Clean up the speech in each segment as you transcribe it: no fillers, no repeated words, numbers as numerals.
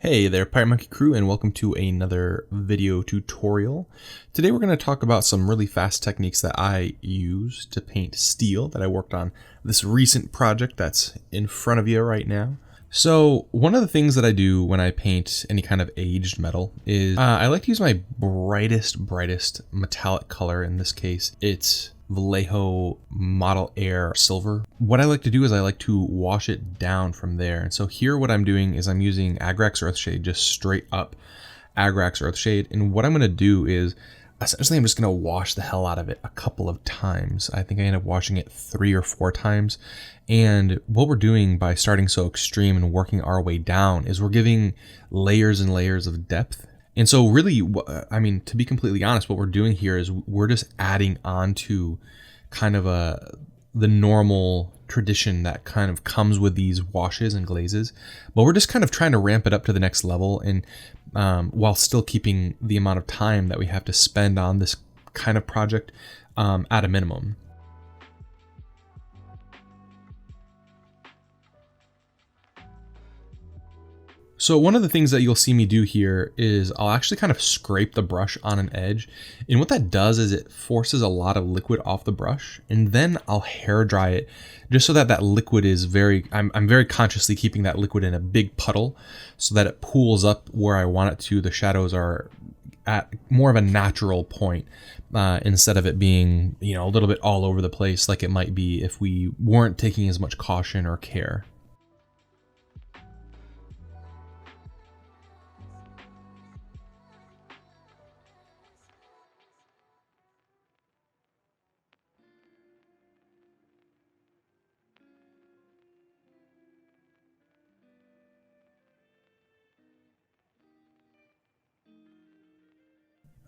Hey there, Pirate Monkey Crew, and welcome to another video tutorial. Today we're going to talk about some really fast techniques that I use to paint steel that I worked on this recent project that's in front of you right now. So one of the things that I do when I paint any kind of aged metal is I like to use my brightest metallic color. In this case, it's Vallejo Model Air Silver. What I like to do is I like to wash it down from there. And so here what I'm doing is I'm using Agrax Earthshade, just straight up Agrax Earthshade. And what I'm going to do is essentially I'm just going to wash the hell out of it a couple of times. I think I end up washing it 3 or 4 times. And what we're doing by starting so extreme and working our way down is we're giving layers and layers of depth. And so really, I mean, to be completely honest, what we're doing here is we're just adding on to kind of the normal tradition that kind of comes with these washes and glazes, but we're just kind of trying to ramp it up to the next level, and while still keeping the amount of time that we have to spend on this kind of project at a minimum. So one of the things that you'll see me do here is I'll actually kind of scrape the brush on an edge. And what that does is it forces a lot of liquid off the brush, and then I'll hair dry it just so that that liquid is I'm very consciously keeping that liquid in a big puddle so that it pools up where I want it to. The shadows are at more of a natural point instead of it being, you know, a little bit all over the place like it might be if we weren't taking as much caution or care.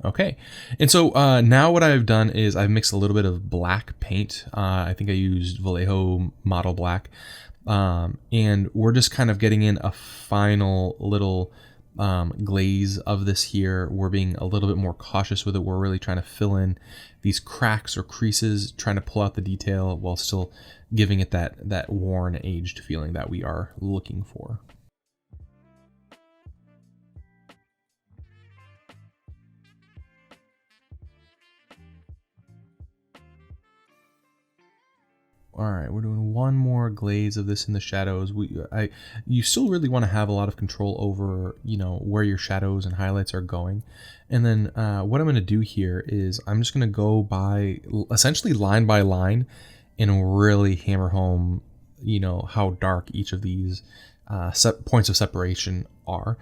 Okay, and so now what I've done is I've mixed a little bit of black paint. I think I used Vallejo Model Black, and we're just kind of getting in a final little glaze of this here. We're being a little bit more cautious with it. We're really trying to fill in these cracks or creases, trying to pull out the detail while still giving it that worn, aged feeling that we are looking for. All right, we're doing one more glaze of this in the shadows. You still really want to have a lot of control over, you know, where your shadows and highlights are going. And then what I'm going to do here is I'm just going to go by essentially line by line and really hammer home, you know, how dark each of these points of separation are.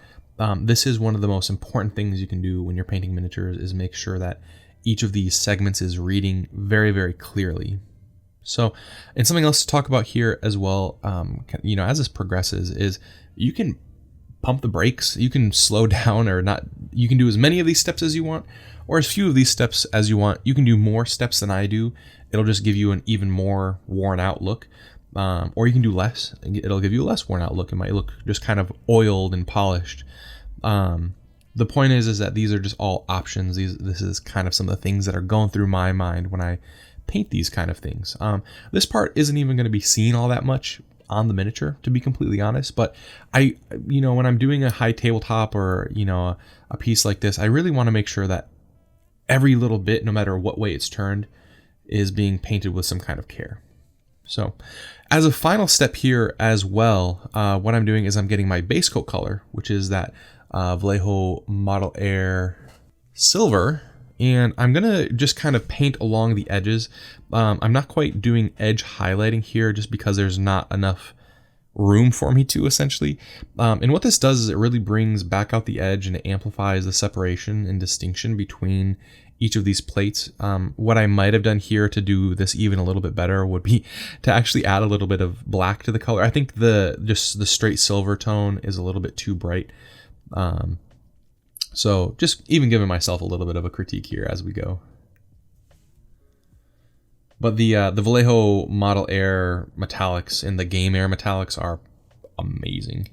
This is one of the most important things you can do when you're painting miniatures, is make sure that each of these segments is reading very, very clearly. So, and something else to talk about here as well, you know, as this progresses, is you can pump the brakes, you can slow down or not, you can do as many of these steps as you want, or as few of these steps as you want. You can do more steps than I do. It'll just give you an even more worn out look, or you can do less. It'll give you a less worn out look. It might look just kind of oiled and polished. The point is that these are just all options. This is kind of some of the things that are going through my mind when I paint these kind of things. This part isn't even going to be seen all that much on the miniature, to be completely honest, but you know, when I'm doing a high tabletop or, you know, a piece like this, I really want to make sure that every little bit, no matter what way it's turned, is being painted with some kind of care. So as a final step here as well, what I'm doing is I'm getting my base coat color, which is that Vallejo Model Air Silver, and I'm gonna just kind of paint along the edges. I'm not quite doing edge highlighting here just because there's not enough room for me to, essentially. And what this does is it really brings back out the edge and it amplifies the separation and distinction between each of these plates. What I might have done here to do this even a little bit better would be to actually add a little bit of black to the color. I think just the straight silver tone is a little bit too bright. So just even giving myself a little bit of a critique here as we go. But the Vallejo Model Air metallics and the Game Air metallics are amazing.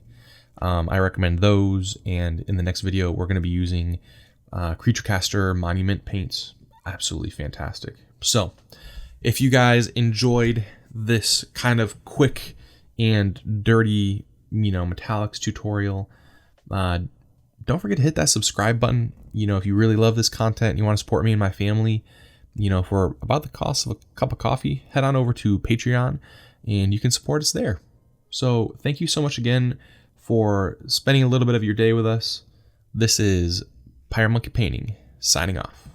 I recommend those, and in the next video we're going to be using Creature Caster Monument paints. Absolutely fantastic. So if you guys enjoyed this kind of quick and dirty, you know, metallics tutorial, Don't forget to hit that subscribe button. If you really love this content and you want to support me and my family, for about the cost of a cup of coffee, head on over to Patreon and you can support us there. So thank you so much again for spending a little bit of your day with us. This is Pyre Monkey Painting, signing off.